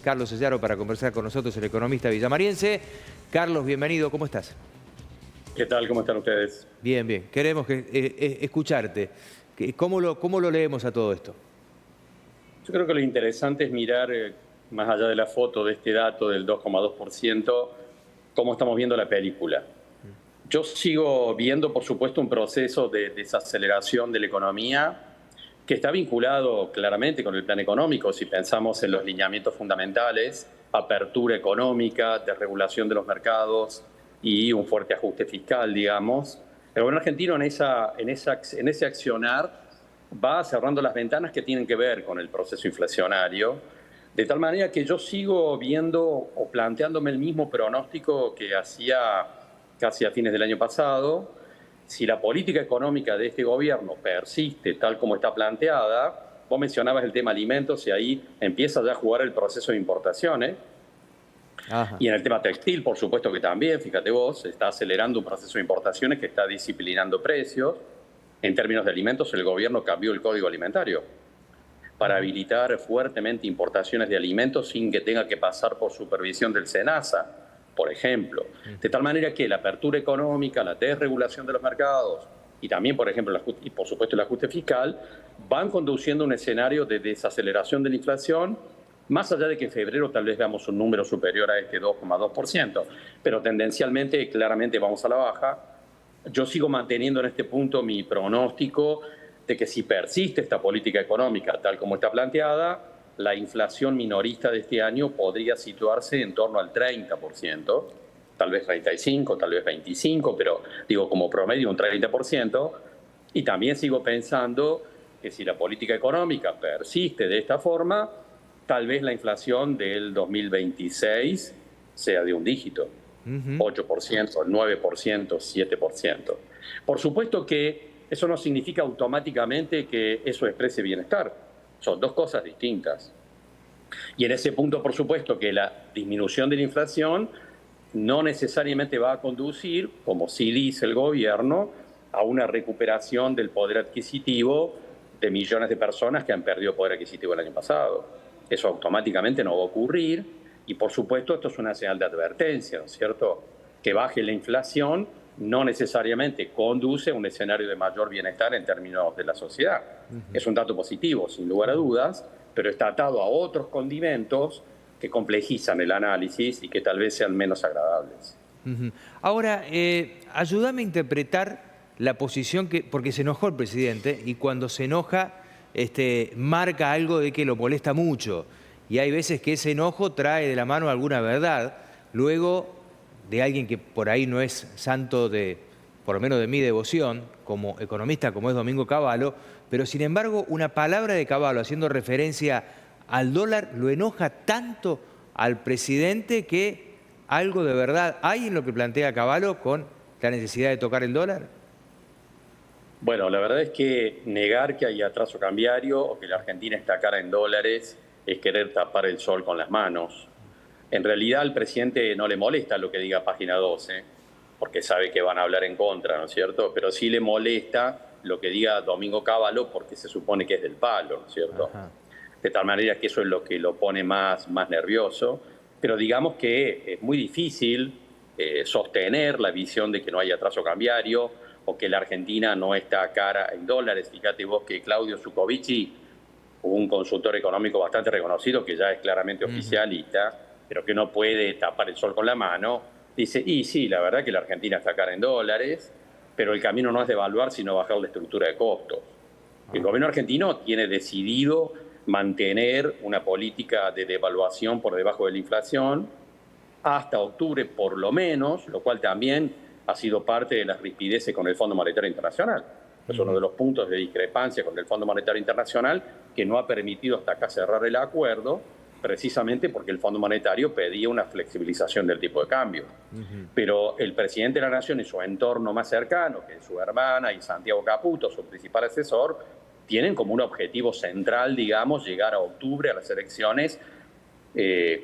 Carlos Sellaro para conversar con nosotros, el economista villamariense. Carlos, bienvenido, ¿cómo estás? ¿Qué tal? ¿Cómo están ustedes? Bien, bien. Queremos escucharte. ¿Cómo lo leemos a todo esto? Yo creo que lo interesante es mirar, más allá de la foto de este dato del 2,2%, cómo estamos viendo la película. Yo sigo viendo, por supuesto, un proceso de desaceleración de la economía que está vinculado claramente con el plan económico, si pensamos en los lineamientos fundamentales, apertura económica, desregulación de los mercados y un fuerte ajuste fiscal, digamos. El gobierno argentino en ese accionar va cerrando las ventanas que tienen que ver con el proceso inflacionario, de tal manera que yo sigo viendo o planteándome el mismo pronóstico que hacía casi a fines del año pasado. Si la política económica de este gobierno persiste tal como está planteada, vos mencionabas el tema alimentos y ahí empieza ya a jugar el proceso de importaciones. Ajá. Y en el tema textil, por supuesto que también, fíjate vos, está acelerando un proceso de importaciones que está disciplinando precios. En términos de alimentos, el gobierno cambió el Código Alimentario para habilitar fuertemente importaciones de alimentos sin que tenga que pasar por supervisión del SENASA, por ejemplo. De tal manera que la apertura económica, la desregulación de los mercados y también, por ejemplo, y por supuesto el ajuste fiscal, van conduciendo a un escenario de desaceleración de la inflación, más allá de que en febrero tal vez veamos un número superior a este 2,2%, pero tendencialmente, claramente vamos a la baja. Yo sigo manteniendo en este punto mi pronóstico de que si persiste esta política económica tal como está planteada, la inflación minorista de este año podría situarse en torno al 30%, tal vez 35%, tal vez 25%, pero digo como promedio un 30%. Y también sigo pensando que si la política económica persiste de esta forma, tal vez la inflación del 2026 sea de un dígito. 8%, 9%, 7%. Por supuesto que eso no significa automáticamente que eso exprese bienestar. Son dos cosas distintas. Y en ese punto, por supuesto, que la disminución de la inflación no necesariamente va a conducir, como sí dice el gobierno, a una recuperación del poder adquisitivo de millones de personas que han perdido poder adquisitivo el año pasado. Eso automáticamente no va a ocurrir. Y por supuesto esto es una señal de advertencia, ¿no es cierto? Que baje la inflación no necesariamente conduce a un escenario de mayor bienestar en términos de la sociedad. Es un dato positivo, sin lugar a dudas, pero está atado a otros condimentos que complejizan el análisis y que tal vez sean menos agradables. Ahora, ayúdame a interpretar la posición porque se enojó el presidente y cuando se enoja marca algo de que lo molesta mucho. Y hay veces que ese enojo trae de la mano alguna verdad, luego de alguien que por ahí no es santo por lo menos de mi devoción, como economista, como es Domingo Cavallo, pero sin embargo una palabra de Cavallo haciendo referencia al dólar lo enoja tanto al presidente que algo de verdad hay en lo que plantea Cavallo con la necesidad de tocar el dólar. Bueno, la verdad es que negar que hay atraso cambiario o que la Argentina está cara en dólares es querer tapar el sol con las manos. En realidad al presidente no le molesta lo que diga Página 12, porque sabe que van a hablar en contra, ¿no es cierto? Pero sí le molesta lo que diga Domingo Cavallo porque se supone que es del palo, ¿no es cierto? Ajá. De tal manera que eso es lo que lo pone más nervioso. Pero digamos que es muy difícil sostener la visión de que no hay atraso cambiario o que la Argentina no está cara en dólares. Fíjate vos que Claudio Zuccovici, un consultor económico bastante reconocido, que ya es claramente oficialista, pero que no puede tapar el sol con la mano, dice, y sí, la verdad que la Argentina está cara en dólares, pero el camino no es devaluar, sino bajar la estructura de costos. El gobierno argentino tiene decidido mantener una política de devaluación por debajo de la inflación hasta octubre por lo menos, lo cual también ha sido parte de las rispideces con el Fondo Monetario Internacional. Es uno de los puntos de discrepancia con el Fondo Monetario Internacional que no ha permitido hasta acá cerrar el acuerdo, precisamente porque el Fondo Monetario pedía una flexibilización del tipo de cambio. Pero el presidente de la Nación y su entorno más cercano, que es su hermana y Santiago Caputo, su principal asesor, tienen como un objetivo central, digamos, llegar a octubre a las elecciones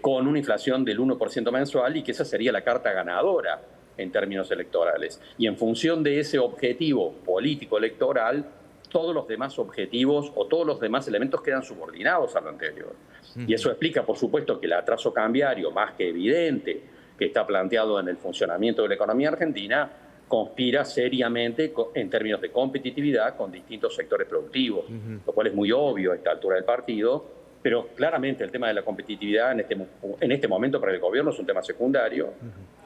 con una inflación del 1% mensual y que esa sería la carta ganadora en términos electorales. Y en función de ese objetivo político electoral, todos los demás objetivos o todos los demás elementos quedan subordinados a lo anterior. Y eso explica, por supuesto, que el atraso cambiario más que evidente que está planteado en el funcionamiento de la economía argentina conspira seriamente en términos de competitividad con distintos sectores productivos, lo cual es muy obvio a esta altura del partido, pero claramente el tema de la competitividad en este momento para el gobierno es un tema secundario.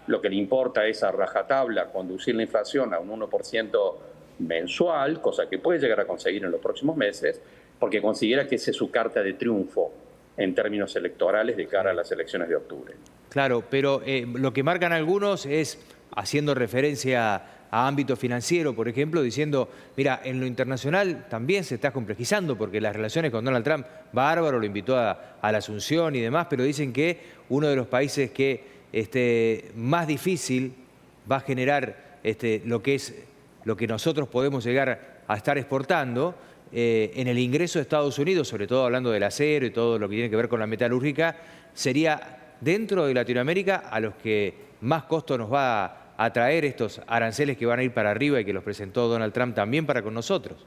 Lo que le importa es a rajatabla conducir la inflación a un 1% mensual, cosa que puede llegar a conseguir en los próximos meses, porque considera que esa es su carta de triunfo en términos electorales de cara a las elecciones de octubre. Claro, pero lo que marcan algunos es haciendo referencia a ámbito financiero, por ejemplo, diciendo, mira, en lo internacional también se está complejizando porque las relaciones con Donald Trump, bárbaro, lo invitó a la Asunción y demás, pero dicen que uno de los países que más difícil va a generar lo que nosotros podemos llegar a estar exportando en el ingreso de Estados Unidos, sobre todo hablando del acero y todo lo que tiene que ver con la metalúrgica, sería dentro de Latinoamérica a los que más costo nos va a traer estos aranceles que van a ir para arriba y que los presentó Donald Trump también para con nosotros.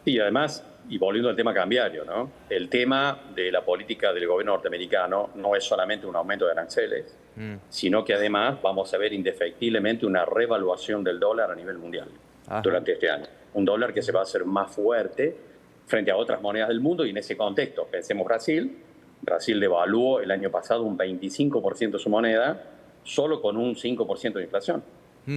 Y además, y volviendo al tema cambiario, ¿no? El tema de la política del gobierno norteamericano no es solamente un aumento de aranceles, sino que además vamos a ver indefectiblemente una revaluación del dólar a nivel mundial durante este año. Un dólar que se va a hacer más fuerte frente a otras monedas del mundo, y en ese contexto, pensemos Brasil. Brasil devaluó el año pasado un 25% su moneda, solo con un 5% de inflación,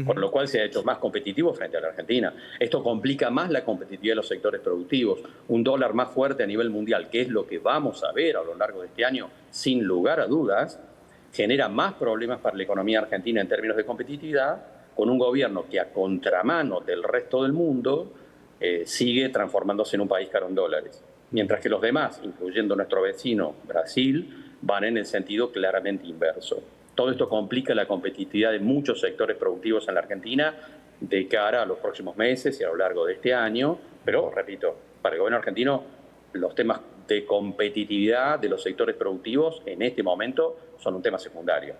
por lo cual se ha hecho más competitivo frente a la Argentina. Esto complica más la competitividad de los sectores productivos. Un dólar más fuerte a nivel mundial, que es lo que vamos a ver a lo largo de este año, sin lugar a dudas, genera más problemas para la economía argentina en términos de competitividad, con un gobierno que a contramano del resto del mundo sigue transformándose en un país caro en dólares. Mientras que los demás, incluyendo nuestro vecino Brasil, van en el sentido claramente inverso. Todo esto complica la competitividad de muchos sectores productivos en la Argentina de cara a los próximos meses y a lo largo de este año. Pero, repito, para el gobierno argentino, los temas de competitividad de los sectores productivos en este momento son un tema secundario.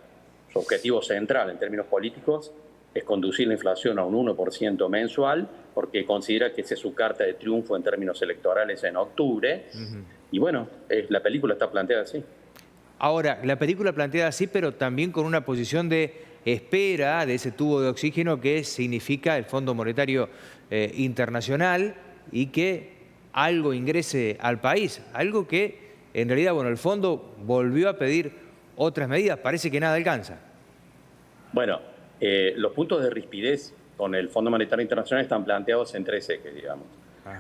Su objetivo central en términos políticos es conducir la inflación a un 1% mensual, porque considera que esa es su carta de triunfo en términos electorales en octubre. Y bueno, la película está planteada así. Ahora, la película planteada así, pero también con una posición de espera de ese tubo de oxígeno que significa el Fondo Monetario Internacional y que algo ingrese al país. Algo que, en realidad, bueno, el fondo volvió a pedir otras medidas. Parece que nada alcanza. Bueno, los puntos de rispidez con el Fondo Monetario Internacional están planteados en 3 ejes, digamos.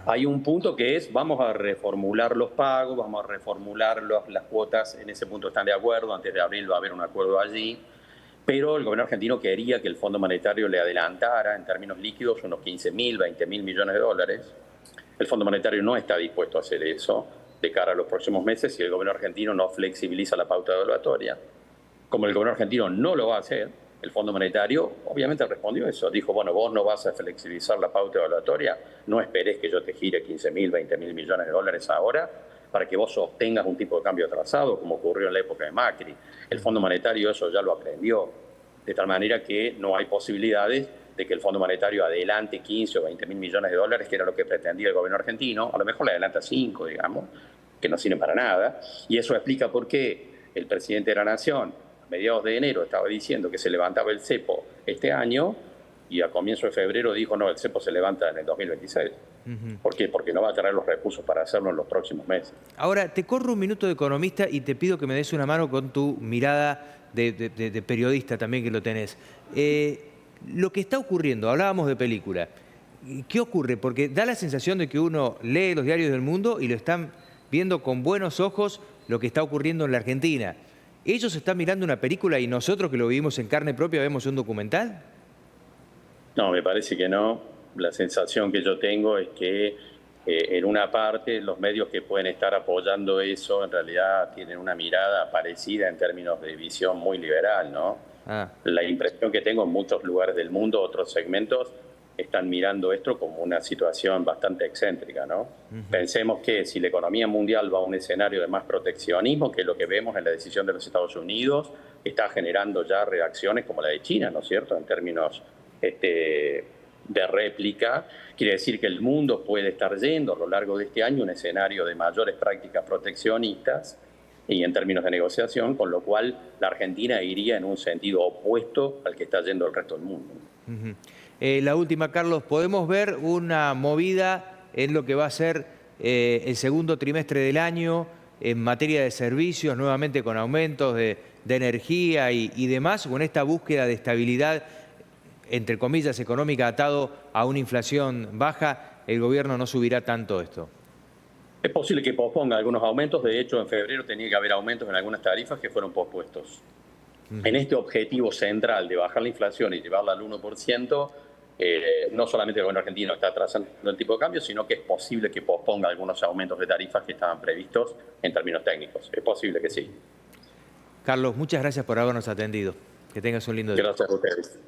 Hay un punto que es, vamos a reformular los pagos, vamos a reformular las cuotas, en ese punto están de acuerdo, antes de abril va a haber un acuerdo allí, pero el gobierno argentino quería que el Fondo Monetario le adelantara en términos líquidos unos 15.000, 20.000 millones de dólares. El Fondo Monetario no está dispuesto a hacer eso de cara a los próximos meses si el gobierno argentino no flexibiliza la pauta evaluatoria. Como el gobierno argentino no lo va a hacer, el Fondo Monetario obviamente respondió eso. Dijo, bueno, vos no vas a flexibilizar la pauta evaluatoria, no esperes que yo te gire 15.000, 20.000 millones de dólares ahora para que vos sostengas un tipo de cambio atrasado, como ocurrió en la época de Macri. El Fondo Monetario eso ya lo aprendió, de tal manera que no hay posibilidades de que el Fondo Monetario adelante 15 o 20.000 millones de dólares, que era lo que pretendía el gobierno argentino. A lo mejor le adelanta 5, digamos, que no sirven para nada. Y eso explica por qué el presidente de la Nación, a mediados de enero, estaba diciendo que se levantaba el cepo este año, y a comienzo de febrero dijo, no, el cepo se levanta en el 2026. ¿Por qué? Porque no va a tener los recursos para hacerlo en los próximos meses. Ahora, te corro un minuto de economista y te pido que me des una mano con tu mirada de periodista también, que lo tenés. Lo que está ocurriendo, hablábamos de película, ¿qué ocurre? Porque da la sensación de que uno lee los diarios del mundo y lo están viendo con buenos ojos lo que está ocurriendo en la Argentina. ¿Ellos están mirando una película y nosotros que lo vivimos en carne propia vemos un documental? No, me parece que no. La sensación que yo tengo es que en una parte los medios que pueden estar apoyando eso en realidad tienen una mirada parecida en términos de visión muy liberal, ¿no? La impresión que tengo en muchos lugares del mundo, otros segmentos, están mirando esto como una situación bastante excéntrica, ¿no? Pensemos que si la economía mundial va a un escenario de más proteccionismo, que es lo que vemos en la decisión de los Estados Unidos, está generando ya reacciones como la de China, ¿no es cierto?, en términos de réplica. Quiere decir que el mundo puede estar yendo a lo largo de este año un escenario de mayores prácticas proteccionistas, y en términos de negociación, con lo cual la Argentina iría en un sentido opuesto al que está yendo el resto del mundo. La última, Carlos, ¿podemos ver una movida en lo que va a ser el segundo trimestre del año en materia de servicios, nuevamente con aumentos de energía y demás, con esta búsqueda de estabilidad, entre comillas, económica, atado a una inflación baja, el gobierno no subirá tanto esto? Es posible que posponga algunos aumentos. De hecho, en febrero tenía que haber aumentos en algunas tarifas que fueron pospuestos. En este objetivo central de bajar la inflación y llevarla al 1%, no solamente el gobierno argentino está trazando el tipo de cambio, sino que es posible que posponga algunos aumentos de tarifas que estaban previstos en términos técnicos. Es posible que sí. Carlos, muchas gracias por habernos atendido. Que tengas un lindo día. Gracias a ustedes.